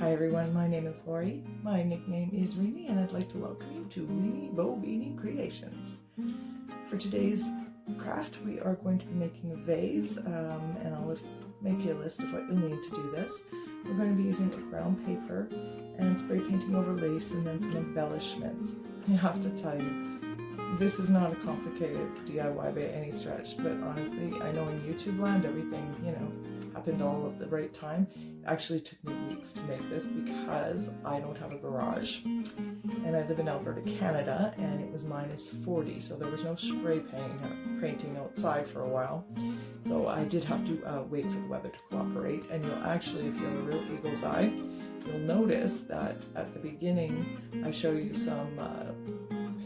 Hi everyone, my name is Lori. My nickname is Reenie and I'd like to welcome you to Reenie Bow Beanie Creations. For today's craft we are going to be making a vase and I'll make you a list of what you'll need to do this. We're going to be using brown paper and spray painting over lace and then some embellishments. I have to tell you, this is not a complicated DIY by any stretch, but honestly I know in YouTube land everything, happened all at the right time. It actually took me weeks to make this because I don't have a garage and I live in Alberta, Canada, and it was -40, so there was no spray painting outside for a while. So I did have to wait for the weather to cooperate, and you'll actually, if you have a real eagle's eye, you'll notice that at the beginning I show you some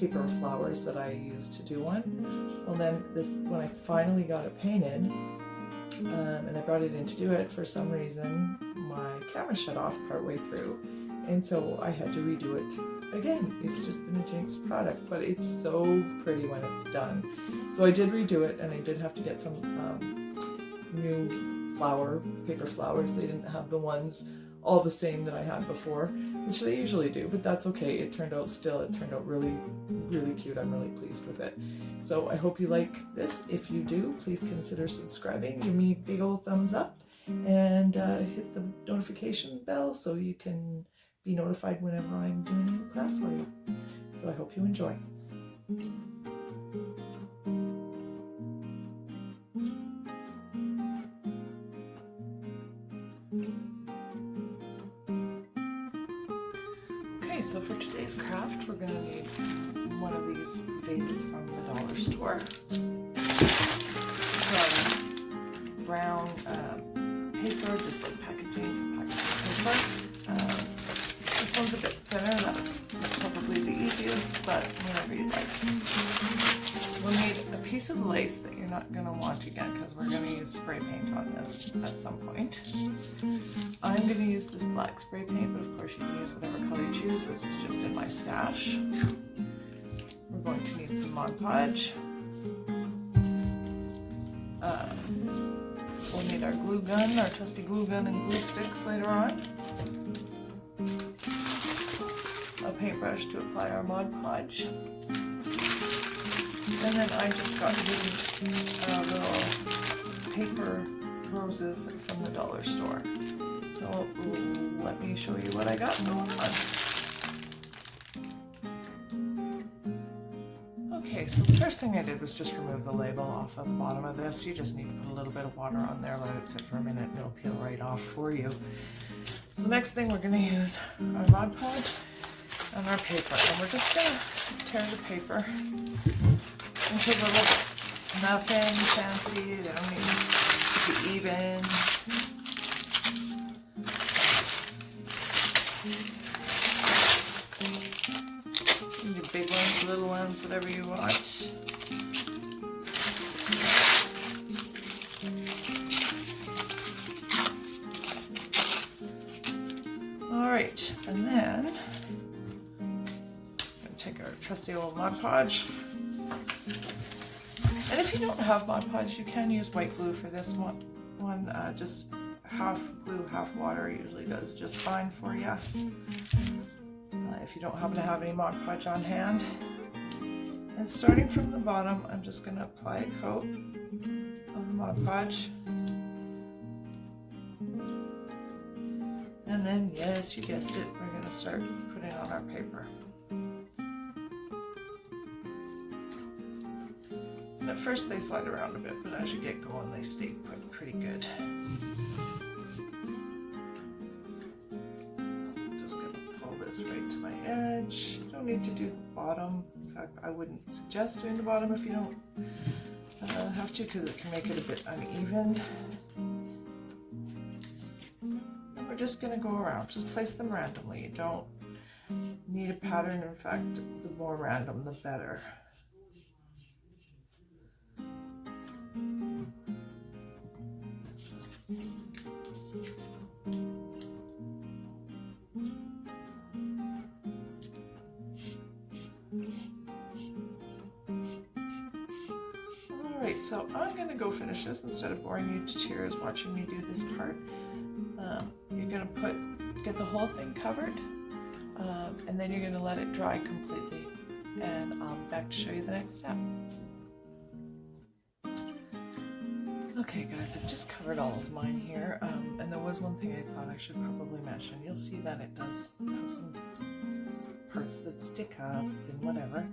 paper flowers that I used to do one. Well then, when I finally got it painted, and I brought it in to do it, for some reason my camera shut off partway through, and so I had to redo it again. It's just been a jinx product, but it's so pretty when it's done. So I did redo it, and I did have to get some new paper flowers. They didn't have the ones all the same that I had before, which they usually do, but that's okay. It turned out really, really cute. I'm really pleased with it. So I hope you like this. If you do, please consider subscribing. Give me a big old thumbs up and hit the notification bell so you can be notified whenever I'm doing a new craft for you. So I hope you enjoy. So for today's craft, we're going to need one of these vases from the dollar store. Some brown paper, just like packaging paper. This one's a bit thinner, that's probably the easiest, but whatever you like. We'll need a piece of lace that you're not going to want again because we're going to use spray paint on this at some point. I'm going to use this black spray paint, but of course you can use whatever color you choose. This was just in my stash. We're going to need some Mod Podge. We'll need our glue gun, our trusty glue gun and glue sticks later on. A paintbrush to apply our Mod Podge. And then I just got these little paper roses from the dollar store. So let me show you what I got going on. Okay, so the first thing I did was just remove the label off of the bottom of this. You just need to put a little bit of water on there, let it sit for a minute, and it'll peel right off for you. So the next thing, we're going to use our Mod Podge and our paper. And we're just going to tear the paper into little bits. Nothing fancy, they don't need to be even. You can do big ones, little ones, whatever you want. Alright, and then I'm going to take our trusty old Mod Podge. And if you don't have Mod Podge, you can use white glue for this one. Just half glue, half water usually does just fine for you. If you don't happen to have any Mod Podge on hand. And starting from the bottom, I'm just going to apply a coat of the Mod Podge. And then, yes, you guessed it, we're going to start putting on our paper. And at first they slide around a bit, but as you get going, they stay put pretty good. Just going to pull this right to my edge. You don't need to do the bottom. In fact, I wouldn't suggest doing the bottom if you don't have to, because it can make it a bit uneven. And we're just going to go around. Just place them randomly. You don't need a pattern. In fact, the more random, the better. Alright, so I'm going to go finish this instead of boring you to tears watching me do this part. You're going to put get the whole thing covered, and then you're going to let it dry completely, and I'll be back to show you the next step. Okay guys, I've just covered all of mine here, and there was one thing I thought I should probably mention. You'll see that it does have some parts that stick up and whatever.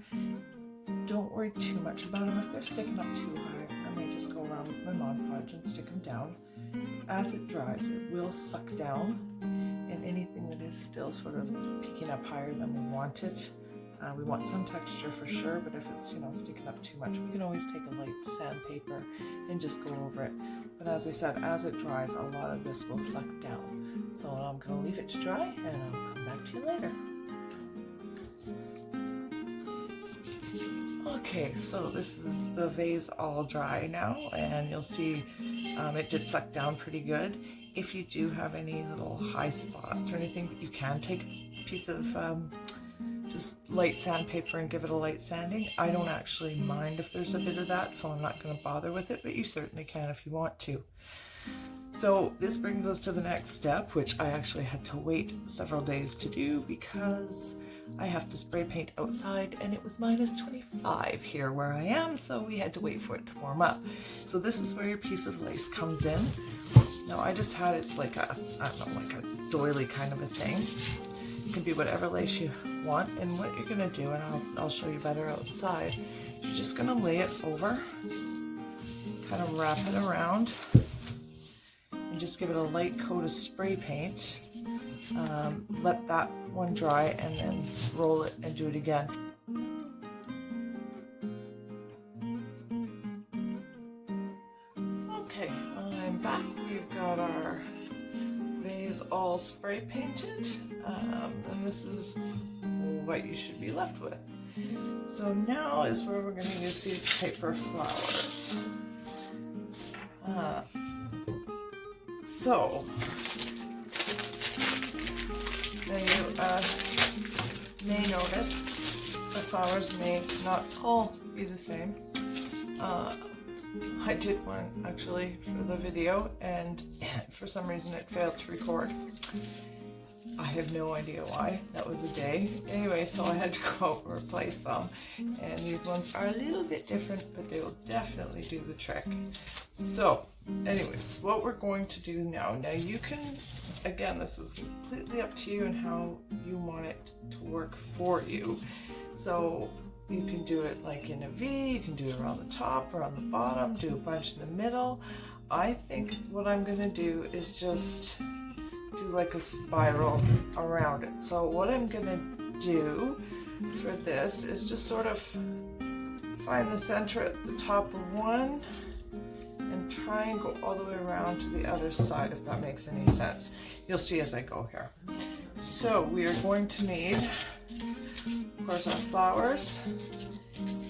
Don't worry too much about them. If they're sticking up too high, I may just go around with my Mod Podge and stick them down. As it dries, it will suck down, and anything that is still sort of peaking up higher than we want it. We want some texture for sure, but if it's, you know, sticking up too much, we can always take a light sandpaper and just go over it. But as I said, as it dries, a lot of this will suck down. So I'm going to leave it to dry, and I'll come back to you later. Okay, so this is the vase all dry now, and you'll see it did suck down pretty good. If you do have any little high spots or anything, you can take a piece of just light sandpaper and give it a light sanding. I don't actually mind if there's a bit of that, so I'm not going to bother with it, but you certainly can if you want to. So this brings us to the next step, which I actually had to wait several days to do because I have to spray paint outside, and it was -25 here where I am, so we had to wait for it to warm up. So this is where your piece of lace comes in. Now I just had, it's like a, I don't know, like a doily kind of a thing. It can be whatever lace you want, and what you're going to do, and I'll show you better outside, you're just going to lay it over, kind of wrap it around, and just give it a light coat of spray paint. Let that one dry, and then roll it and do it again. Okay, I'm back. We've got our vase all spray painted, and this is what you should be left with. So now is where we're going to use these paper flowers. So then you may notice the flowers may not all be the same. I did one actually for the video, and for some reason it failed to record. I have no idea why. That was a day. Anyway, so I had to go out and replace some. And these ones are a little bit different, but they will definitely do the trick. So, anyways, what we're going to do now. Now you can, again, this is completely up to you and how you want it to work for you. So you can do it like in a V, you can do it around the top or on the bottom, do a bunch in the middle. I think what I'm going to do is just do like a spiral around it. So what I'm going to do for this is just sort of find the center at the top of one and try and go all the way around to the other side, if that makes any sense. You'll see as I go here. So we are going to need, of course, our flowers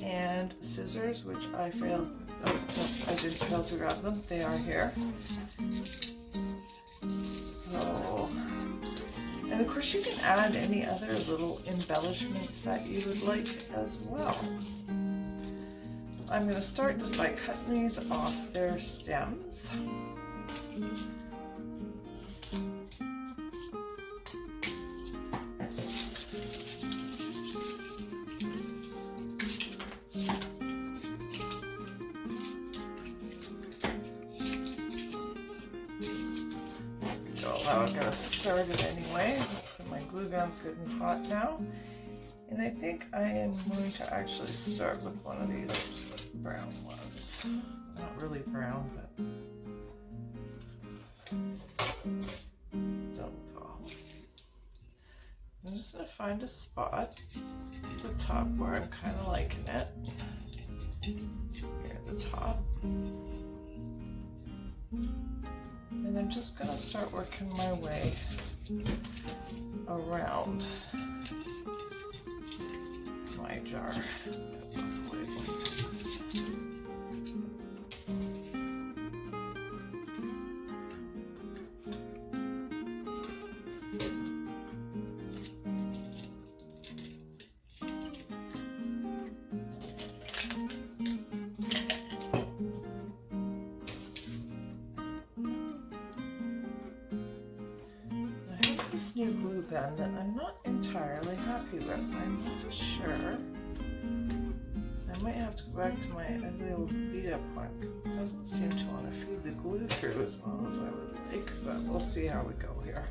and scissors, which I failed, oh, no, I did fail to grab them. They are here. So, and of course you can add any other little embellishments that you would like as well. I'm going to start just by cutting these off their stems. I'll get us started anyway. My glue gun's good and hot now. And I think I am going to actually start with one of these brown ones. Not really brown, but don't go. I'm just going to find a spot at the top where I'm kind of liking it. Here at the top. And I'm just going to start working my way around my jar. this new glue gun that I'm not entirely happy with. I'm not sure. I might have to go back to my ugly old beat up one. It doesn't seem to want to feed the glue through as well as I would like, but we'll see how we go here.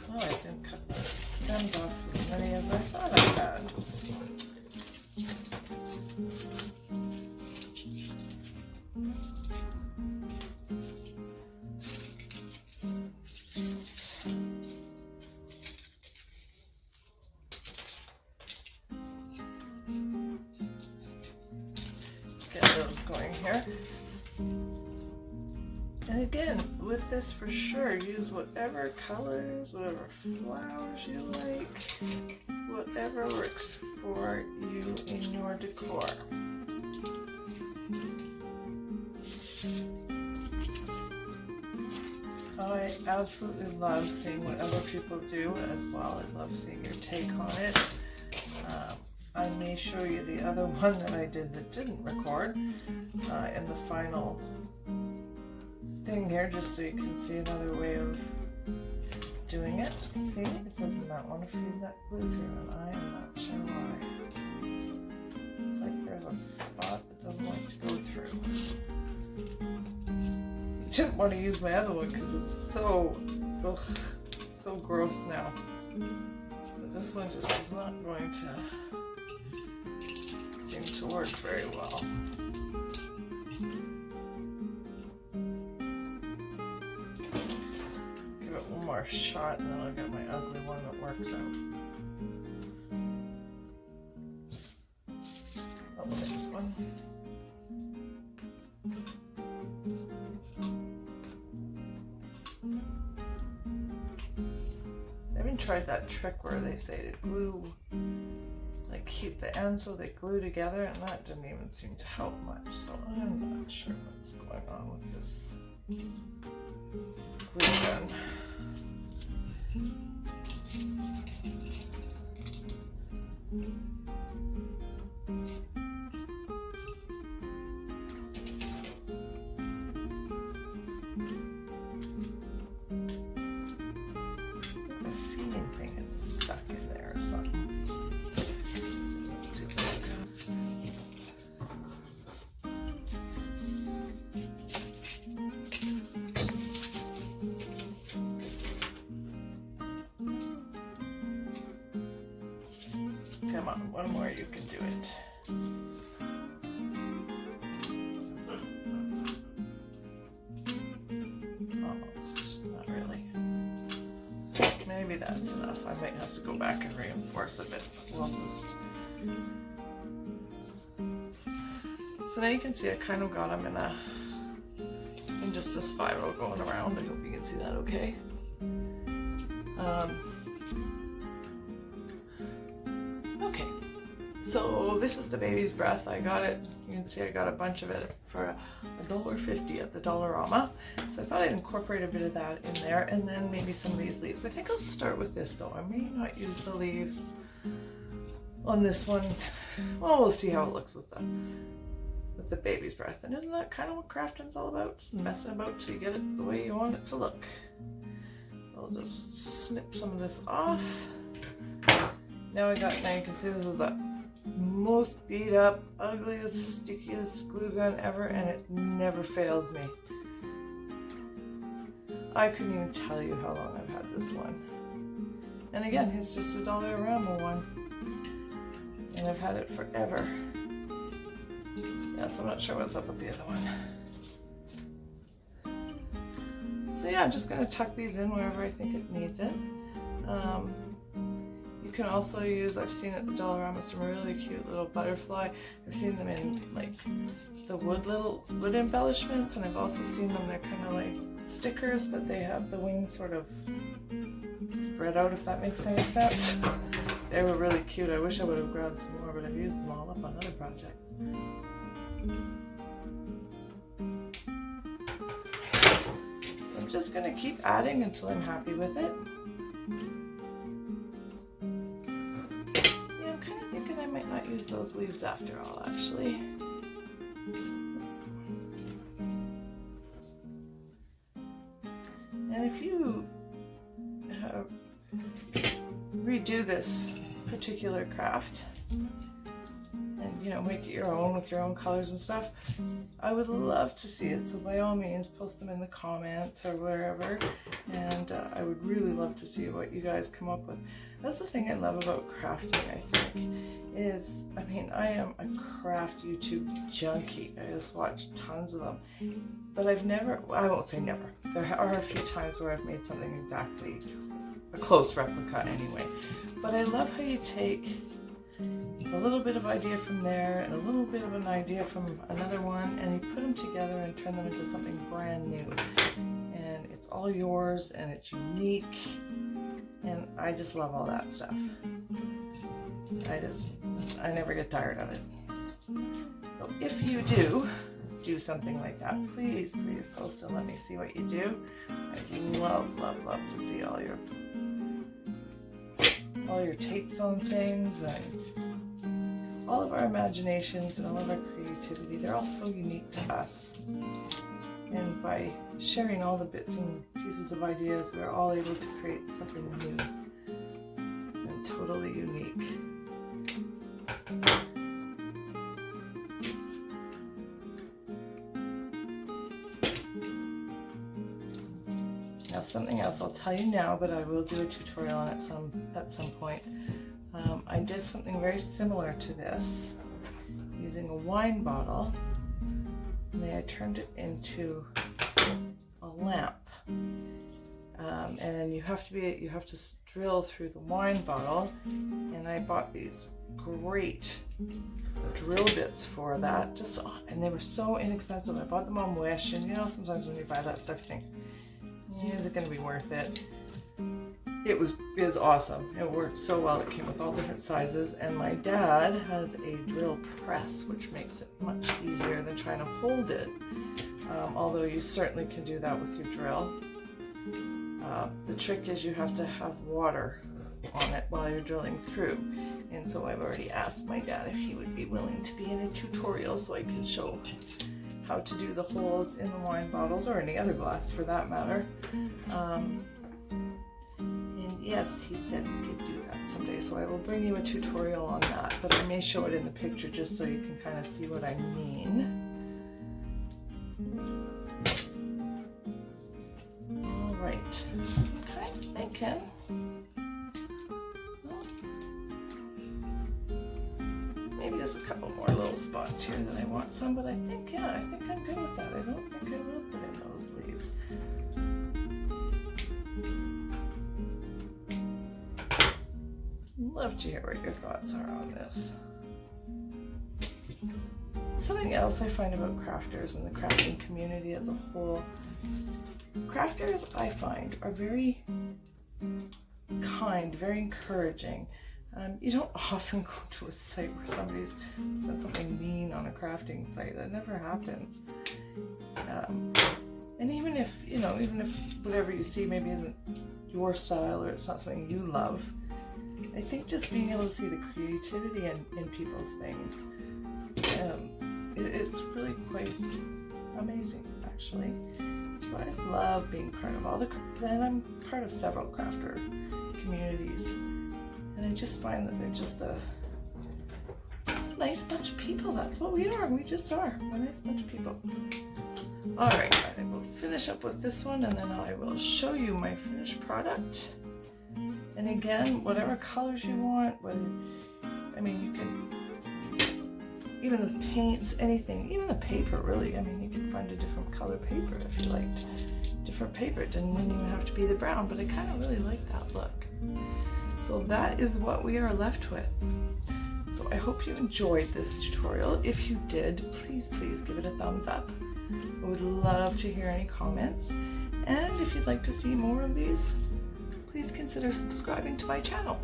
Oh, I didn't cut the stems off as many as I thought I had. Get those going here. And again, with this for sure, use whatever colors, whatever flowers you like, whatever works for you in your decor. I absolutely love seeing what other people do as well. I love seeing your take on it. I may show you the other one that I did that didn't record in the final thing here, just so you can see another way of doing it. See, it does not want to feed that glue through, and I am not sure why. It's like there's a spot that doesn't like to go through. I didn't want to use my other one because it's so gross now. But this one just is not going to seem to work very well. Give it one more shot and then I'll get my ugly one that works out. Oh, there's one. I haven't tried that trick where they say to glue, like heat the ends so they glue together, and that didn't even seem to help much, so I'm not sure what's going on with this glue gun. Come on, one more, you can do it. Almost, not really. Maybe that's enough. I might have to go back and reinforce a bit. We'll just... So now you can see I kind of got them in just a spiral going around. I hope you can see that okay. Okay, so this is the baby's breath. I got it, you can see I got a bunch of it for $1.50 at the Dollarama. So I thought I'd incorporate a bit of that in there, and then maybe some of these leaves. I think I'll start with this though. I may not use the leaves on this one. Well, we'll see how it looks with the baby's breath. And isn't that kind of what crafting's all about? Just messing about till you get it the way you want it to look. I'll just snip some of this off. Now you can see this is the most beat up, ugliest, stickiest glue gun ever, and it never fails me. I couldn't even tell you how long I've had this one. And again, it's just a Dollarama one. And I've had it forever. Yeah, so I'm not sure what's up with the other one. So yeah, I'm just going to tuck these in wherever I think it needs it. You can also use, I've seen at the Dollarama some really cute little butterfly. I've seen them in like the wood embellishments, and I've also seen them, they're kind of like stickers, but they have the wings sort of spread out, if that makes any sense. They were really cute. I wish I would have grabbed some more, but I've used them all up on other projects. So just going to keep adding until I'm happy with it. Yeah, I'm kind of thinking I might not use those leaves after all, actually. And if you redo this particular craft and, you know, make it your own with your own colors and stuff, I would love to see it. So by all means, post them in the comments or wherever, and I would really love to see what you guys come up with. That's the thing I love about crafting, I think, is, I mean, I am a craft YouTube junkie. I just watch tons of them, but I've never, I won't say never, there are a few times where I've made something exactly a close replica anyway, but I love how you take a little bit of idea from there and a little bit of an idea from another one, and you put them together and turn them into something brand new, and it's all yours and it's unique, and I just love all that stuff. I never get tired of it. So if you do something like that, please post and let me see what you do. I'd love to see all your takes on things, and all of our imaginations and all of our creativity, they're all so unique to us. And by sharing all the bits and pieces of ideas, we're all able to create something new and totally unique. Now, something else I'll tell you now, but I will do a tutorial on it at some point. I did something very similar to this using a wine bottle, and then I turned it into a lamp. And you have to drill through the wine bottle, and I bought these great drill bits for that, and they were so inexpensive. I bought them on Wish, and you know, sometimes when you buy that stuff, you think, is it going to be worth it? It is awesome. It worked so well. It came with all different sizes, and my dad has a drill press, which makes it much easier than trying to hold it, although you certainly can do that with your drill. The trick is you have to have water on it while you're drilling through, and so I've already asked my dad if he would be willing to be in a tutorial so I can show how to do the holes in the wine bottles, or any other glass for that matter. And yes, he said we could do that someday, so I will bring you a tutorial on that, but I may show it in the picture just so you can kind of see what I mean. Alright, I'm kind of thinking, maybe just a couple more little spots here that I want some, but I think I'm good with that. I don't think I will put in those leaves. Love to hear what your thoughts are on this. Something else I find about crafters and the crafting community as a whole, crafters I find are very kind, very encouraging. You don't often go to a site where somebody's said something mean on a crafting site. That never happens. And even if whatever you see maybe isn't your style or it's not something you love, I think just being able to see the creativity in people's things, it's really quite amazing, actually. So I love being part of and I'm part of several crafter communities. And I just find that they're just a nice bunch of people. That's what we are. We just are. We're a nice bunch of people. Alright, I will finish up with this one, and then I will show you my finished product. And again, whatever colors you want, you can, even the paints, anything, even the paper, really. I mean, you can find a different color paper if you liked different paper. It wouldn't even have to be the brown, but I kind of really like that look. So that is what we are left with. So I hope you enjoyed this tutorial. If you did, please give it a thumbs up. I would love to hear any comments. And if you'd like to see more of these, please consider subscribing to my channel.